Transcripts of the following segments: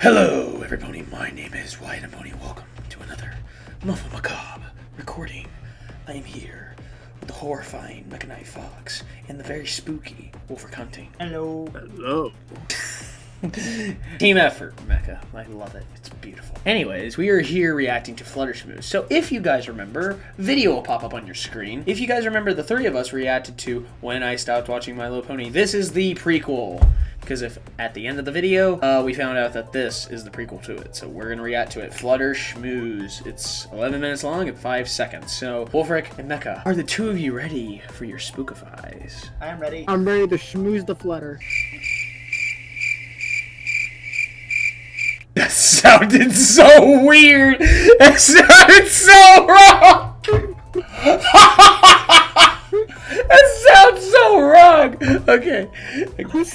Hello, everybody. My name is Wyatt and Pony. Welcome to another Muffle Macabre recording. I am here with the horrifying Mecha Fox and the very spooky Wulfric hunting. Hello. Hello. Team effort, Mecha. I love it. It's beautiful. Anyways, we are here reacting to Flutterschmooze. So if you guys remember, video will pop up on your screen. If you guys remember, the three of us reacted to When I Stopped Watching My Little Pony. This is the prequel. Because if at the end of the video, we found out that this is the prequel to it. So we're going to react to it. Flutterschmooze. It's 11 minutes long and 5 seconds. So, Wulfric and Mecha, are the two of you ready for your spookifies? I am ready. I'm ready to schmooze the flutter. That sounded so weird. That sounded so wrong. That sounds so wrong. Okay. Just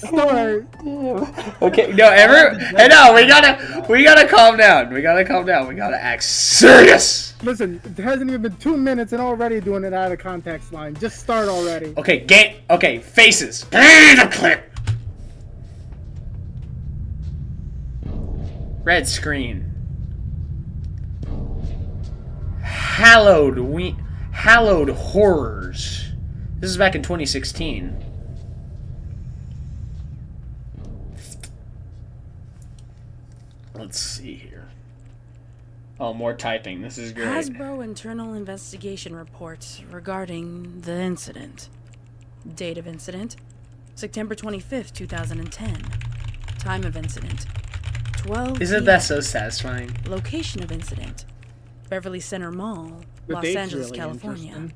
start. Okay. No, we gotta calm down. We gotta act serious. Listen, it hasn't even been 2 minutes and already doing it out of context line. Just start already. Okay. Okay. Faces. The clip. Red screen. Hallowed horrors. This is back in 2016. Let's see here. Oh, more typing. This is great. Hasbro internal investigation reports regarding the incident. Date of incident: September 25th, 2010. Time of incident: 12 Isn't that so satisfying? Location of incident: Beverly Center Mall, The Los date's Angeles, really California. interesting.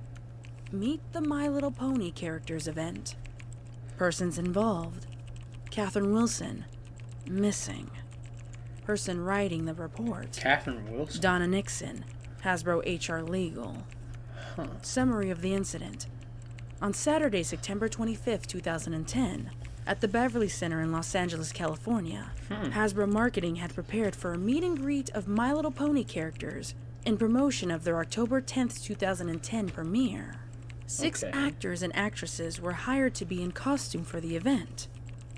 Meet the My Little Pony characters event. Persons involved: Catherine Wilson, missing. Person writing the report: Catherine Wilson. Donna Nixon, Hasbro HR Legal. Summary of the incident. On Saturday, September 25th, 2010, at the Beverly Center in Los Angeles, California, Hasbro Marketing had prepared for a meet and greet of My Little Pony characters in promotion of their October 10th, 2010 premiere. 6 Okay. actors and actresses were hired to be in costume for the event.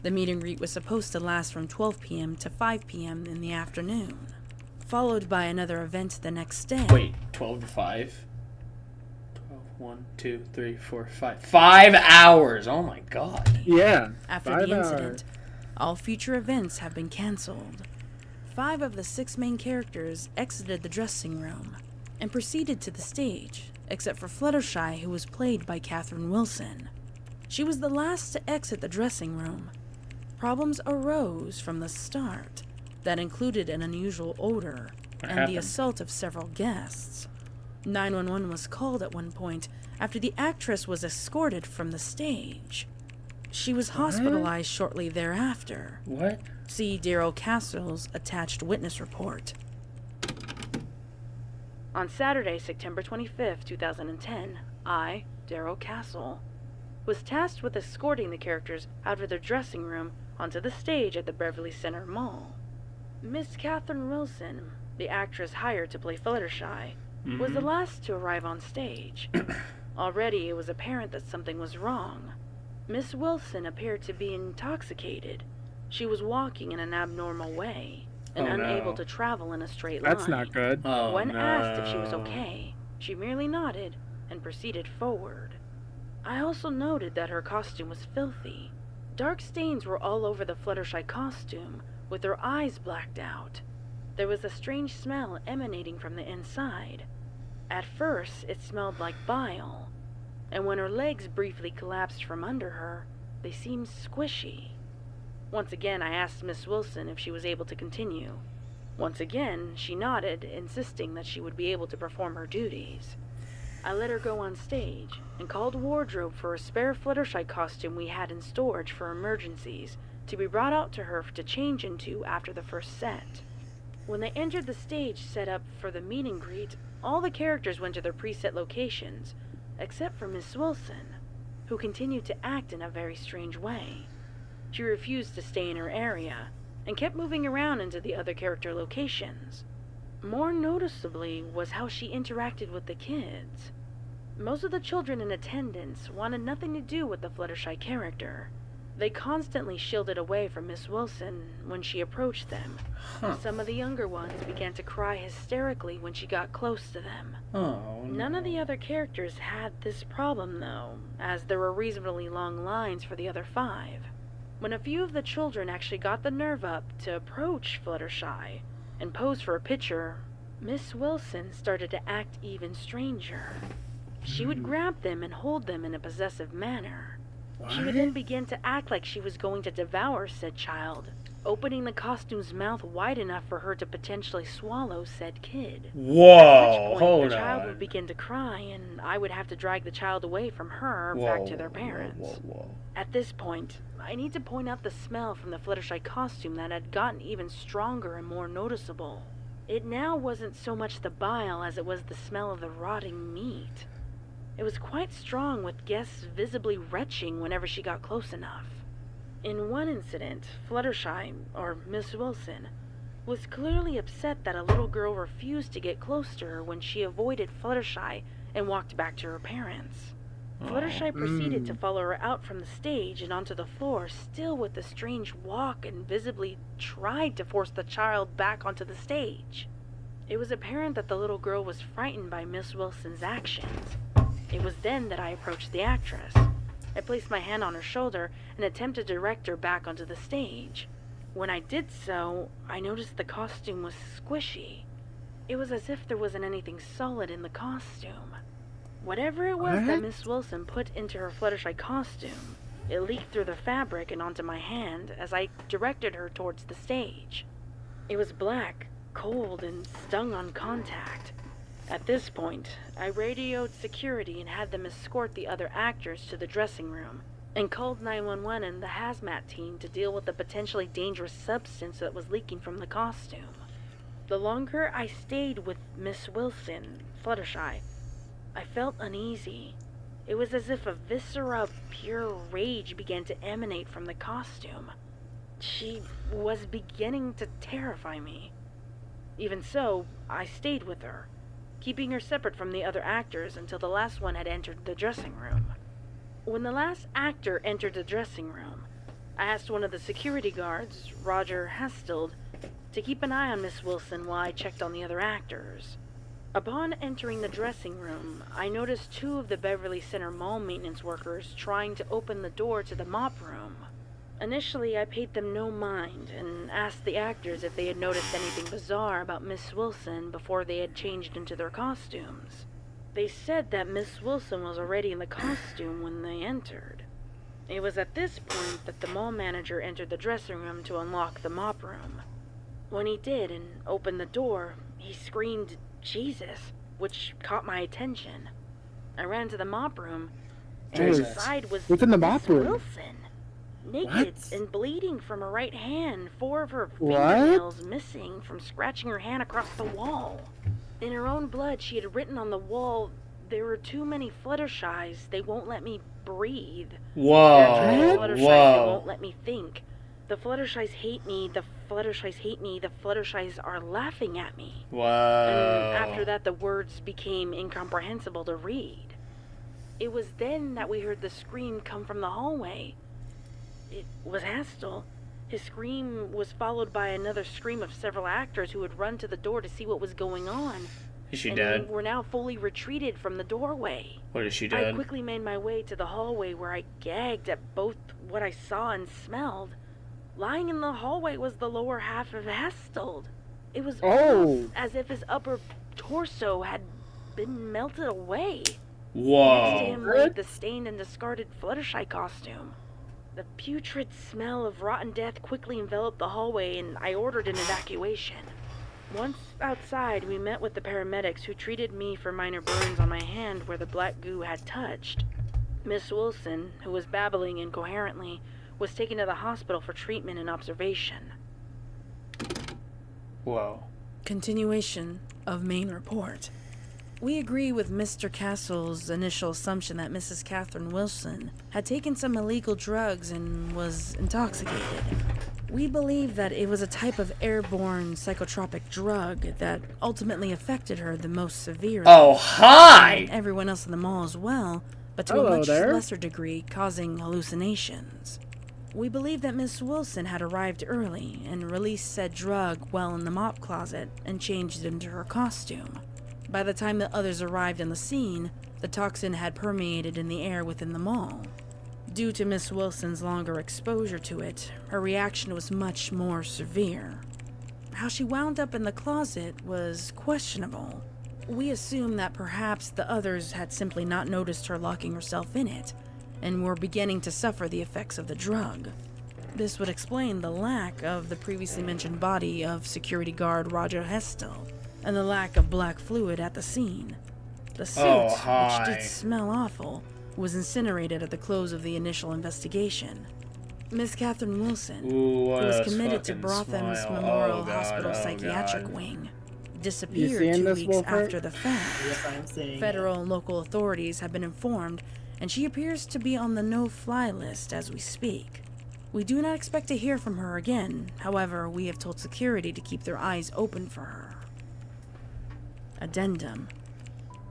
The meet and greet was supposed to last from 12 p.m. to 5 p.m. in the afternoon, followed by another event the next day. Wait, 12 to 5? 12, 1, 2, 3, 4, 5. 5 hours! Oh my god. Yeah. After 5 the hours. incident, all future events have been canceled. 5 of the 6 main characters exited the dressing room and proceeded to the stage, except for Fluttershy, who was played by Catherine Wilson. She was the last to exit the dressing room. Problems arose from the start that included an unusual odor and happened? the assault of several guests. 911 was called at one point after the actress was escorted from the stage. She was hospitalized shortly thereafter. What? See Daryl Castle's attached witness report. On Saturday, September 25th, 2010, I, Daryl Castle, was tasked with escorting the characters out of their dressing room onto the stage at the Beverly Center Mall. Miss Catherine Wilson, the actress hired to play Fluttershy, was the last to arrive on stage. Already it was apparent that something was wrong. Miss Wilson appeared to be intoxicated. She was walking in an abnormal way and Oh, no. unable to travel in a straight line. That's not good. Oh, When no. asked if she was okay, she merely nodded and proceeded forward. I also noted that her costume was filthy. Dark stains were all over the Fluttershy costume, with her eyes blacked out. There was a strange smell emanating from the inside. At first, it smelled like bile, and when her legs briefly collapsed from under her, they seemed squishy. Once again, I asked Miss Wilson if she was able to continue. Once again, she nodded, insisting that she would be able to perform her duties. I let her go on stage and called wardrobe for a spare Fluttershy costume we had in storage for emergencies to be brought out to her to change into after the first set. When they entered the stage set up for the meet and greet, all the characters went to their preset locations, except for Miss Wilson, who continued to act in a very strange way. She refused to stay in her area and kept moving around into the other character locations. More noticeably was how she interacted with the kids. Most of the children in attendance wanted nothing to do with the Fluttershy character. They constantly shielded away from Miss Wilson when she approached them. Some of the younger ones began to cry hysterically when she got close to them. Oh, no. None of the other characters had this problem, though, as there were reasonably long lines for the other 5. When a few of the children actually got the nerve up to approach Fluttershy and pose for a picture, Miss Wilson started to act even stranger. She would grab them and hold them in a possessive manner. What? She would then begin to act like she was going to devour said child, opening the costume's mouth wide enough for her to potentially swallow said kid. Whoa, At which point, hold the child on. would begin to cry, and I would have to drag the child away from her back to their parents. Whoa. At this point, I need to point out the smell from the Fluttershy costume that had gotten even stronger and more noticeable. It now wasn't so much the bile as it was the smell of the rotting meat. It was quite strong, with guests visibly retching whenever she got close enough. In one incident, Fluttershy, or Miss Wilson, was clearly upset that a little girl refused to get close to her when she avoided Fluttershy and walked back to her parents. Fluttershy proceeded to follow her out from the stage and onto the floor, still with the strange walk, and visibly tried to force the child back onto the stage. It was apparent that the little girl was frightened by Miss Wilson's actions. It was then that I approached the actress. I placed my hand on her shoulder and attempted to direct her back onto the stage. When I did so, I noticed the costume was squishy. It was as if there wasn't anything solid in the costume. Whatever it was that Miss Wilson put into her Fluttershy costume, it leaked through the fabric and onto my hand as I directed her towards the stage. It was black, cold, and stung on contact. At this point, I radioed security and had them escort the other actors to the dressing room, and called 911 and the hazmat team to deal with the potentially dangerous substance that was leaking from the costume. The longer I stayed with Miss Wilson, Fluttershy, I felt uneasy. It was as if a viscera of pure rage began to emanate from the costume. She was beginning to terrify me. Even so, I stayed with her, keeping her separate from the other actors until the last one had entered the dressing room. When the last actor entered the dressing room, I asked one of the security guards, Roger Hastild, to keep an eye on Miss Wilson while I checked on the other actors. Upon entering the dressing room, I noticed 2 of the Beverly Center mall maintenance workers trying to open the door to the mop room. Initially, I paid them no mind and asked the actors if they had noticed anything bizarre about Miss Wilson before they had changed into their costumes. They said that Miss Wilson was already in the costume when they entered. It was at this point that the mall manager entered the dressing room to unlock the mop room. When he did and opened the door, he screamed, "Jesus," which caught my attention. I ran to the mop room, and Jesus. inside was What's in the Miss mop room? Wilson. Naked What? and bleeding from her right hand, 4 of her What? fingernails missing from scratching her hand across the wall. In her own blood, she had written on the wall, "There are too many Fluttershys, they won't let me breathe. There are too many Fluttershys, they won't let me think. The Fluttershys hate me, the Fluttershys hate me, the Fluttershys are laughing at me." And after that, the words became incomprehensible to read. It was then that we heard the scream come from the hallway. It was Hastel. His scream was followed by another scream of several actors who had run to the door to see what was going on. Is she and dead? were now fully retreated from the doorway. What, is she I dead? quickly made my way to the hallway, where I gagged at both what I saw and smelled. Lying in the hallway was the lower half of Hastold. It was almost as if his upper torso had been melted away. Next to Whoa. him laid the stained and discarded Fluttershy costume. The putrid smell of rotten death quickly enveloped the hallway, and I ordered an evacuation. Once outside, we met with the paramedics, who treated me for minor burns on my hand where the black goo had touched. Miss Wilson, who was babbling incoherently, was taken to the hospital for treatment and observation. Whoa. Continuation of main report. We agree with Mr. Castle's initial assumption that Mrs. Catherine Wilson had taken some illegal drugs and was intoxicated. We believe that it was a type of airborne psychotropic drug that ultimately affected her the most severely. Oh, hi! And everyone else in the mall as well, but to Hello a much there. lesser degree, causing hallucinations. We believe that Miss Wilson had arrived early and released said drug while in the mop closet and changed into her costume. By the time the others arrived on the scene, the toxin had permeated in the air within the mall. Due to Miss Wilson's longer exposure to it, her reaction was much more severe. How she wound up in the closet was questionable. We assume that perhaps the others had simply not noticed her locking herself in it, and were beginning to suffer the effects of the drug. This would explain the lack of the previously mentioned body of security guard Roger Hestel, and the lack of black fluid at the scene. The suit, which did smell awful, was incinerated at the close of the initial investigation. Miss Catherine Wilson, who was committed to Brotham's Memorial Hospital Psychiatric Wing, disappeared 2 weeks after the fact. Yes, I'm saying Federal and local authorities have been informed, and she appears to be on the no-fly list as we speak. We do not expect to hear from her again. However, we have told security to keep their eyes open for her. Addendum.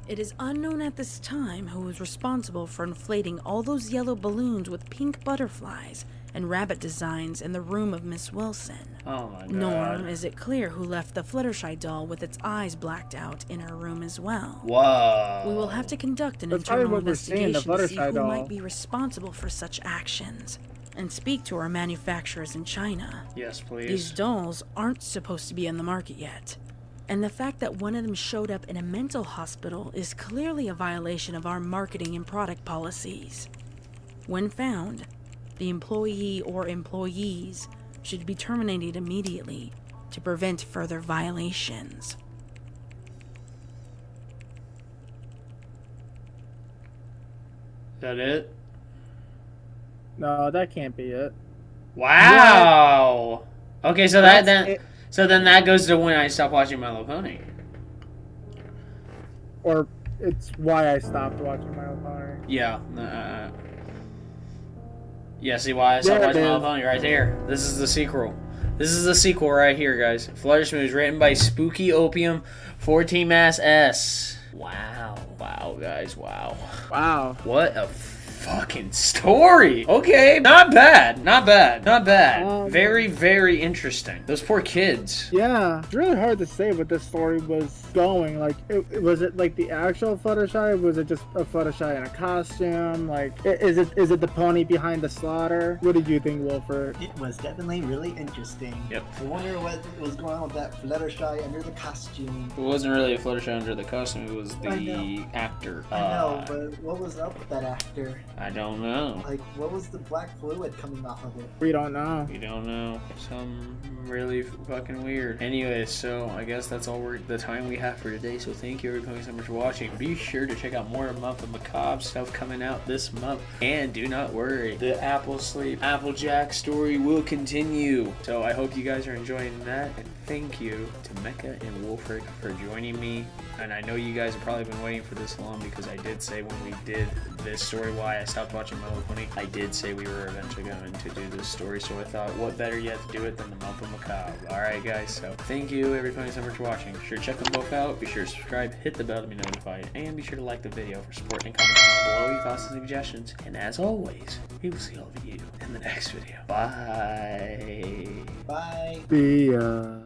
It is unknown at this time who was responsible for inflating all those yellow balloons with pink butterflies and rabbit designs in the room of Miss Wilson. Oh my god. Nor is it clear who left the Fluttershy doll with its eyes blacked out in her room as well. Whoa. We will have to conduct an That's probably internal what we're seeing, investigation the to see Fluttershy who doll. might be responsible for such actions, and speak to our manufacturers in China. Yes, please. These dolls aren't supposed to be on the market yet, and the fact that one of them showed up in a mental hospital is clearly a violation of our marketing and product policies. When found, the employee or employees should be terminated immediately to prevent further violations. Is that it? No, that can't be it. Wow. Okay, so That's then it. that goes to when I stopped watching My Little Pony. Or it's why I stopped watching My Little Pony. Yeah. Yeah, see why I stopped There it watching My Little is. Pony right there. This is the sequel. This is the sequel right here, guys. Flutterschmooze, written by Spooky Opium, 14 Mass S. Wow. Wow, guys, wow. Wow. What a fucking story. Okay, not bad. Not bad. Not bad. Very, very interesting. Those poor kids. Yeah, it's really hard to say what this story was going. Like, was it like the actual Fluttershy? Was it just a Fluttershy in a costume? Like, is it the pony behind the slaughter? What did you think, Wulfric? it was definitely really interesting. Yep. I wonder what was going on with that Fluttershy under the costume. It wasn't really a Fluttershy under the costume, it was I the know. actor. I know, but what was up with that actor? I don't know. Like, what was the black fluid coming off of it? We don't know. We don't know. Some really fucking weird. Anyway, so I guess that's all the time we have for today. So thank you everybody so much for watching. Be sure to check out more Month of Macabre stuff coming out this month. And do not worry, the Applejack story will continue. So I hope you guys are enjoying that. And thank you to Mecha and Wulfric for joining me. And I know you guys have probably been waiting for this long because I did say when we did this story why I stopped watching My Little Pony, I did say we were eventually going to do this story, so I thought what better yet to do it than the Month of Macabre. Alright guys, so thank you everybody so much for watching. Be sure to check them both out, be sure to subscribe, hit the bell to be notified, and be sure to like the video for support and comment down below your thoughts and suggestions. And as always, we will see all of you in the next video. Bye! Bye! See ya.